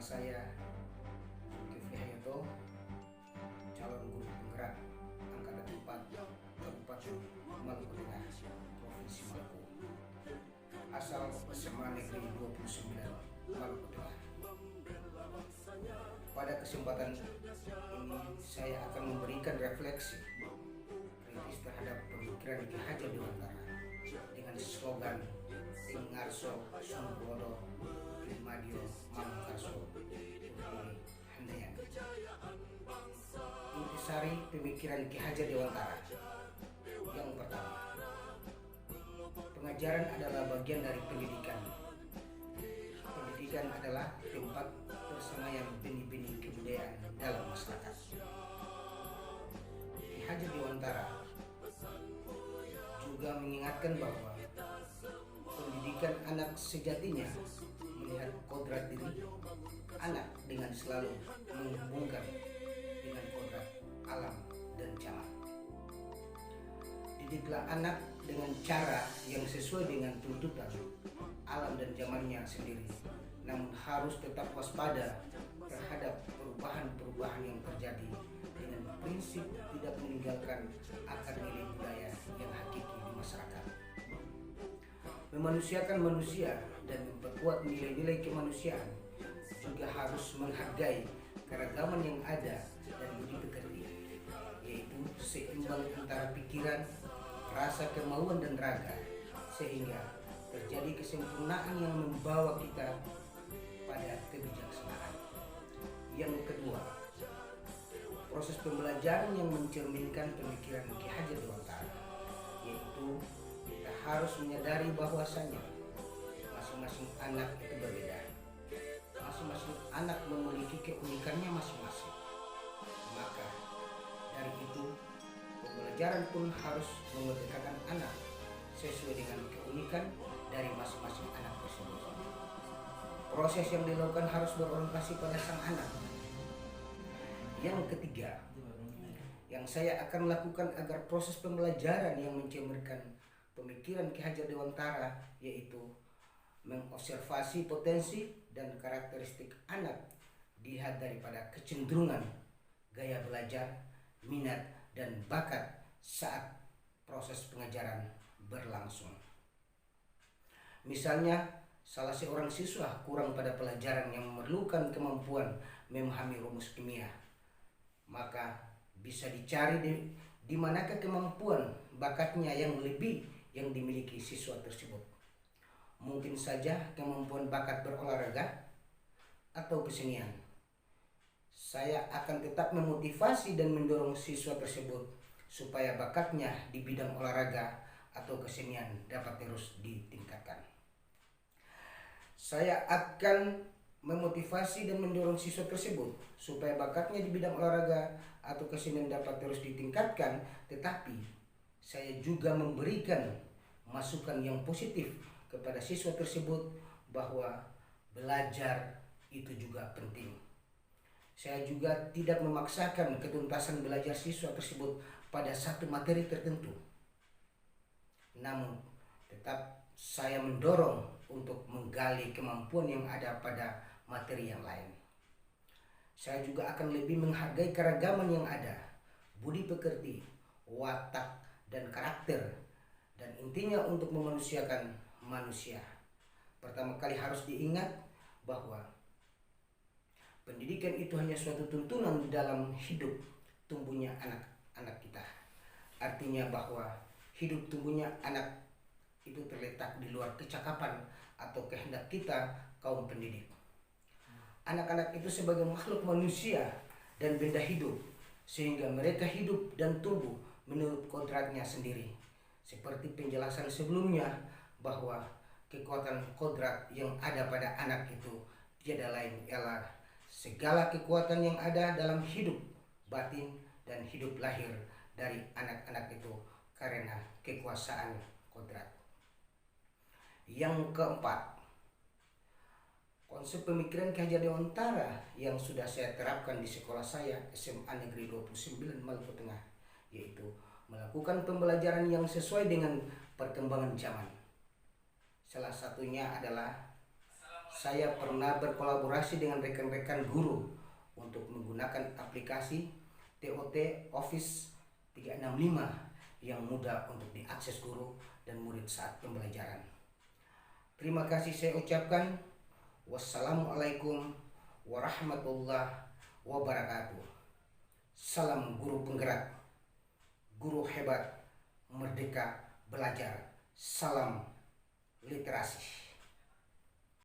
saya Zulkifli Hayato, calon guru penggerak angkatan 4 Kabupaten Maluku Tengah, Provinsi Maluku, asal SMA Negeri 29 Maluku Tengah. Pada kesempatan ini saya akan memberikan refleksi kritis terhadap pemikiran Ki Hajar Dewantara dengan slogan Ingarso Sungkodo Madio Mangkarso Handayani. Intisari pemikiran Ki Hajar Dewantara. Yang pertama, pengajaran adalah bagian dari pendidikan. Pendidikan adalah tempat persemayan benih-benih kebudayaan dalam masyarakat. Ki Hajar Dewantara juga mengingatkan bahwa pendidikan anak sejatinya melihat kodrat diri anak dengan selalu menghubungkan dengan kodrat alam dan zaman. Didiklah anak dengan cara yang sesuai dengan tuntutan alam dan zamannya sendiri, namun harus tetap waspada terhadap perubahan-perubahan yang terjadi dengan prinsip tidak meninggalkan akar nilai budaya yang hakiki di masyarakat. Memanusiakan manusia dan memperkuat nilai-nilai kemanusiaan juga harus menghargai keragaman yang ada dan budi pekerti, yaitu seimbang antara pikiran, rasa, kemauan, dan raga, sehingga terjadi kesempurnaan yang membawa kita pada kebijaksanaan. Yang kedua, proses pembelajaran yang mencerminkan pemikiran Ki Hajar Dewantara, yaitu kita harus menyadari bahwasanya masing-masing anak itu berbeda. Masing-masing anak memiliki keunikannya masing-masing. Maka dari itu pembelajaran pun harus memerdekakan anak sesuai dengan keunikan dari masing-masing anak tersebut. Proses yang dilakukan harus berorientasi pada sang anak. Yang ketiga, yang saya akan lakukan agar proses pembelajaran yang mencerminkan pemikiran Ki Hajar Dewantara, yaitu mengobservasi potensi dan karakteristik anak dilihat daripada kecenderungan, gaya belajar, minat, dan bakat saat proses pengajaran berlangsung. Misalnya, salah seorang siswa kurang pada pelajaran yang memerlukan kemampuan memahami rumus kimia, maka bisa dicari di manakah kemampuan bakatnya yang lebih yang dimiliki siswa tersebut. Mungkin saja kemampuan bakat berolahraga atau kesenian. Saya akan tetap memotivasi dan mendorong siswa tersebut supaya bakatnya di bidang olahraga atau kesenian dapat terus ditingkatkan. Saya akan memotivasi dan mendorong siswa tersebut supaya bakatnya di bidang olahraga atau kesenian dapat terus ditingkatkan, tetapi saya juga memberikan masukan yang positif kepada siswa tersebut bahwa belajar itu juga penting. Saya juga tidak memaksakan ketuntasan belajar siswa tersebut pada satu materi tertentu. Namun tetap saya mendorong untuk menggali kemampuan yang ada pada materi yang lain. Saya juga akan lebih menghargai keragaman yang ada, budi pekerti, watak, dan karakter, dan intinya untuk memanusiakan manusia. Pertama kali harus diingat bahwa pendidikan itu hanya suatu tuntunan di dalam hidup tumbuhnya anak-anak kita. Artinya bahwa hidup tumbuhnya anak itu terletak di luar kecakapan atau kehendak kita kaum pendidik. Anak-anak itu sebagai makhluk manusia dan benda hidup, sehingga mereka hidup dan tumbuh menurut kodratnya sendiri. Seperti penjelasan sebelumnya bahwa kekuatan kodrat yang ada pada anak itu tiada lain ialah segala kekuatan yang ada dalam hidup batin dan hidup lahir dari anak-anak itu karena kekuasaan kodrat. Yang keempat, konsep pemikiran Ki Hajar Dewantara yang sudah saya terapkan di sekolah saya SMA Negeri 29 Maluku Tengah, yaitu melakukan pembelajaran yang sesuai dengan perkembangan zaman. Salah satunya adalah saya pernah berkolaborasi dengan rekan-rekan guru untuk menggunakan aplikasi TOT Office 365 yang mudah untuk diakses guru dan murid saat pembelajaran. Terima kasih saya ucapkan. Wassalamualaikum warahmatullahi wabarakatuh. Salam guru penggerak, guru hebat, merdeka belajar. Salam literasi.